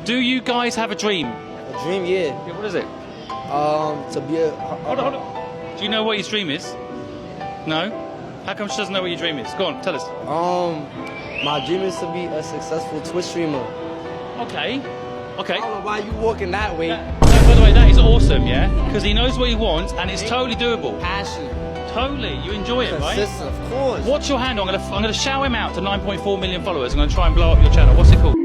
Do you guys have a dream? A dream, yeah. Yeah, what is it? To be a... Hold on. Do you know what your dream is? No? How come she doesn't know what your dream is? Go on, tell us. My dream is to be a successful Twitch streamer. Okay. Okay. I don't know why you walking that way. No, by the way, that is awesome, yeah? Because he knows what he wants and it's totally doable. Passion. Totally. You enjoy it, right? Consistent, of course. What's your handle? I'm gonna shout him out to 9.4 million followers. I'm gonna try and blow up your channel. What's it called?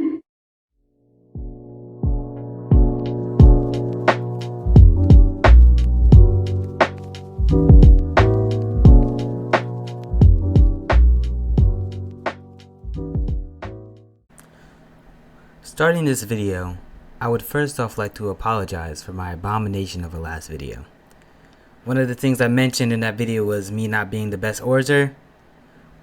Starting this video, I would first off like to apologize for my abomination of a last video. One of the things I mentioned in that video was me not being the best orator.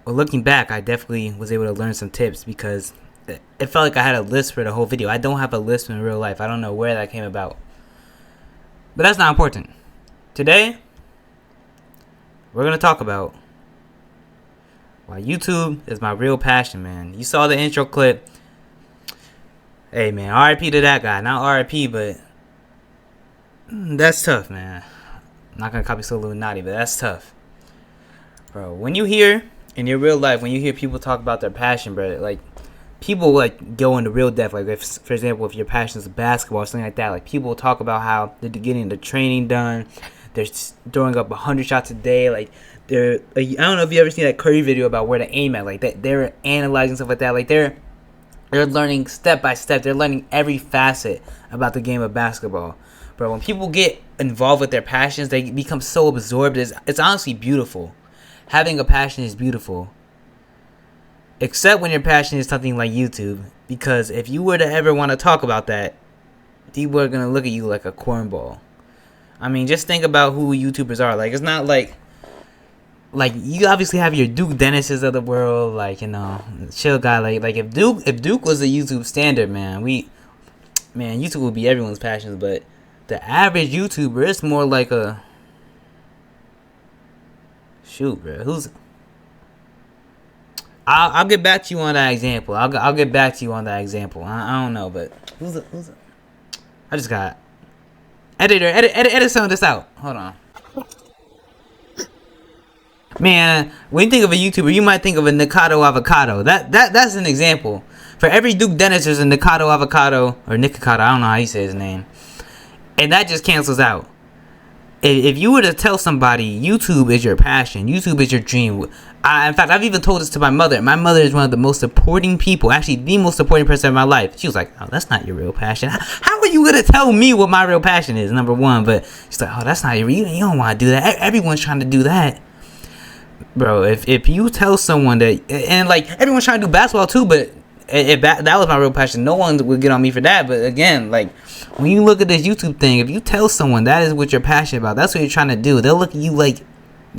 Well, looking back, I definitely was able to learn some tips because it felt like I had a lisp for the whole video. I don't have a lisp in real life. I don't know where that came about. But that's not important. Today, we're going to talk about why YouTube is my real passion, man. You saw the intro clip. Hey, man, RIP to that guy. Not RIP, but that's tough, man. I'm not going to copy Solo Illuminati, but that's tough. Bro, when you hear, in your real life, when you hear people talk about their passion, bro, like, people, like, go into real depth. Like, if, for example, if your passion is basketball or something like that, like, people talk about how they're getting the training done. They're throwing up 100 shots a day. Like, they're, like, I don't know if you ever seen that Curry video about where to aim at. Like, they're analyzing stuff like that. Like, they're learning step by step. They're learning every facet about the game of basketball. Bro, when people get involved with their passions, they become so absorbed. It's honestly beautiful. Having a passion is beautiful. Except when your passion is something like YouTube. Because if you were to ever want to talk about that, people are going to look at you like a cornball. I mean, just think about who YouTubers are. Like, it's not like you obviously have your Duke Dennis's of the world, like, you know, chill guy. Like if Duke was a YouTube standard, man, YouTube would be everyone's passions. But the average YouTuber is more like a shoot, bro. I'll get back to you on that example. I'll get back to you on that example. I don't know, but who's I just got edit some of this out. Hold on. Man, when you think of a YouTuber, you might think of a Nikado Avocado. That's an example. For every Duke Dennis, there's a Nikado Avocado, or Nikocado, I don't know how you say his name. And that just cancels out. If you were to tell somebody YouTube is your passion, YouTube is your dream. In fact, I've even told this to my mother. My mother is one of the most supporting people, actually the most supporting person in my life. She was like, oh, that's not your real passion. How are you going to tell me what my real passion is, number one? But she's like, oh, that's not your real. You don't want to do that. Everyone's trying to do that. Bro, if you tell someone that, and like everyone's trying to do basketball too, but if that was my real passion, no one would get on me for that. But again, like when you look at this YouTube thing, if you tell someone that is what you're passionate about, that's what you're trying to do, they'll look at you like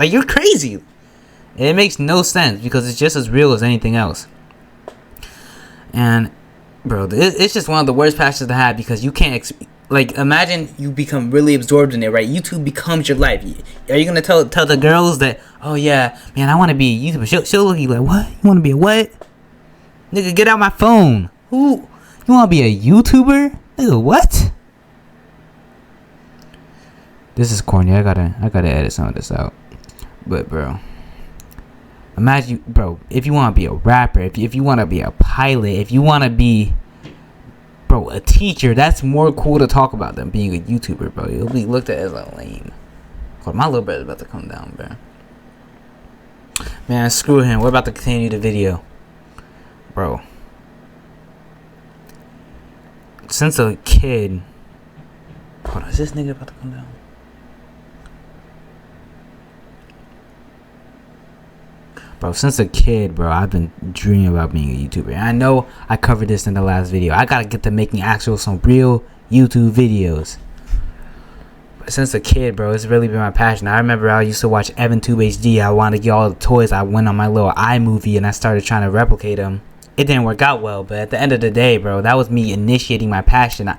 you're crazy. And it makes no sense because it's just as real as anything else. And bro, it's just one of the worst passions to have because you can't. Like, imagine you become really absorbed in it, right? YouTube becomes your life. Are you gonna tell the girls that, oh yeah, man, I want to be a YouTuber? She'll look at you like, what? You want to be a what? Nigga, get out my phone. Who? You want to be a YouTuber? Nigga, what? This is corny. I gotta edit some of this out. But bro, imagine, bro, if you want to be a rapper, if you want to be a pilot, if you want to be, bro, a teacher, that's more cool to talk about than being a YouTuber, bro. You'll be looked at as a lame. Hold on, my little brother's about to come down, bro. Man, screw him. We're about to continue the video. Bro. Since a kid... Hold on, is this nigga about to come down? Bro, since a kid, bro, I've been dreaming about being a YouTuber. And I know I covered this in the last video. I gotta get to making some real YouTube videos. But since a kid, bro, it's really been my passion. I remember I used to watch EvanTube HD. I wanted to get all the toys. I went on my little iMovie and I started trying to replicate them. It didn't work out well, but at the end of the day, bro, that was me initiating my passion.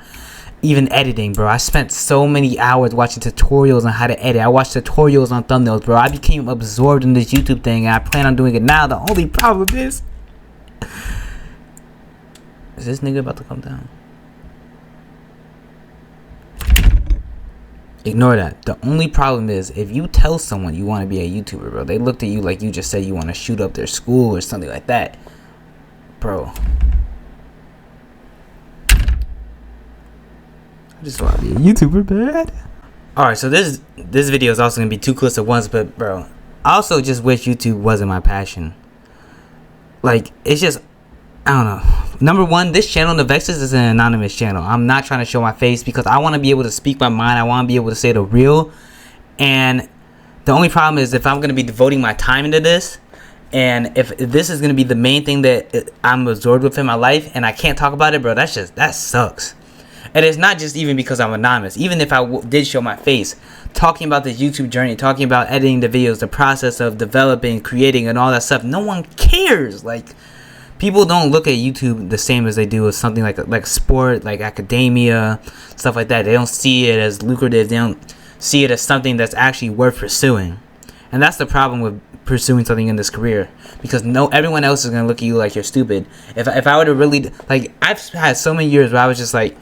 Even editing, bro. I spent so many hours watching tutorials on how to edit. I watched tutorials on thumbnails, bro. I became absorbed in this YouTube thing, and I plan on doing it now. The only problem is this nigga about to come down? Ignore that. The only problem is if you tell someone you want to be a YouTuber, bro, they looked at you like you just said you want to shoot up their school or something like that. Bro, I just want to be a YouTuber, bad. Alright, so this video is also going to be 2 clips at once, but bro, I also just wish YouTube wasn't my passion. Like, it's just, I don't know. Number one, this channel, Navexis, is an anonymous channel. I'm not trying to show my face because I want to be able to speak my mind. I want to be able to say the real. And the only problem is if I'm going to be devoting my time into this, and if this is going to be the main thing that I'm absorbed with in my life, and I can't talk about it, bro, that sucks. And it's not just even because I'm anonymous. Even if I did show my face, talking about this YouTube journey, talking about editing the videos, the process of developing, creating, and all that stuff, no one cares. Like, people don't look at YouTube the same as they do with something like sport, like academia, stuff like that. They don't see it as lucrative. They don't see it as something that's actually worth pursuing. And that's the problem with pursuing something in this career, because everyone else is gonna look at you like you're stupid. If I would have really, like, I've had so many years where I was just like,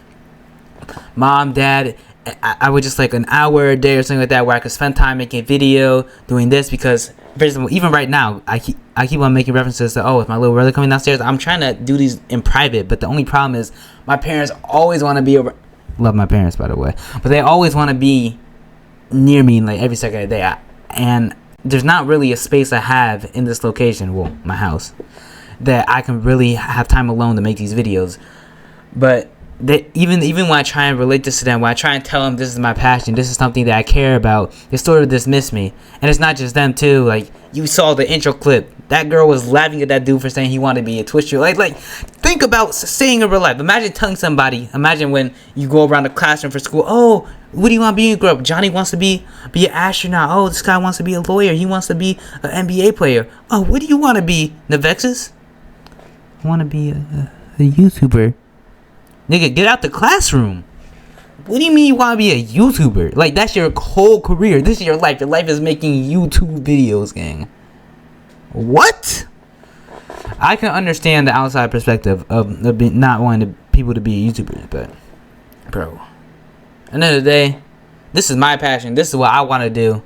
Mom, Dad, I would just like an hour a day or something like that where I could spend time making a video, doing this, because for example, even right now, I keep on making references to, oh, is my little brother coming downstairs? I'm trying to do these in private, but the only problem is my parents always want to be over. Love my parents, by the way, but they always want to be near me like every second of the day, and there's not really a space I have in this location, well, my house, that I can really have time alone to make these videos. But even when I try and relate this to them, when I try and tell them this is my passion, this is something that I care about, they sort of dismiss me. And it's not just them too. Like, you saw the intro clip, that girl was laughing at that dude for saying he wanted to be a Twitcher. Like think about saying in real life. Imagine telling somebody, imagine when you go around the classroom for school, oh, what do you want to be when you grow up? Johnny wants to be an astronaut. Oh, this guy wants to be a lawyer. He wants to be an NBA player. Oh, what do you want to be, Navexis? I want to be a YouTuber. Nigga, get out the classroom. What do you mean you want to be a YouTuber? Like, that's your whole career. This is your life. Your life is making YouTube videos, gang. What? I can understand the outside perspective of not wanting people to be YouTubers, but, bro, at the end of the day, this is my passion. This is what I want to do.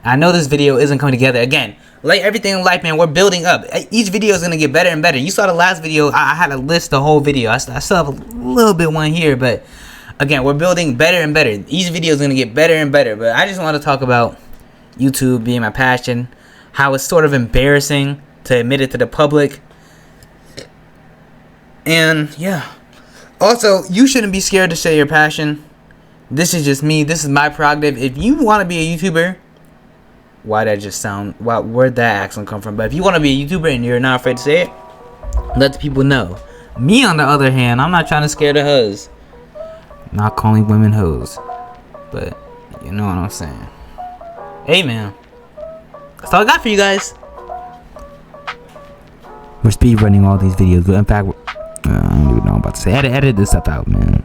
I know this video isn't coming together. Again, like everything in life, man, we're building up. Each video is going to get better and better. You saw the last video. I had to list the whole video. I still have a little bit one here, but again, we're building better and better. Each video is going to get better and better. But I just want to talk about YouTube being my passion, how it's sort of embarrassing to admit it to the public. And yeah. Also, you shouldn't be scared to say your passion. This is just me. This is my prerogative. If you want to be a YouTuber, where'd that accent come from? But if you want to be a YouTuber and you're not afraid to say it, let the people know. Me, on the other hand, I'm not trying to scare the hoes. Not calling women hoes, but you know what I'm saying. Hey, man, that's all I got for you guys. We're speed running all these videos, but in fact, I don't even know what I'm about to say. Edit this stuff out, man.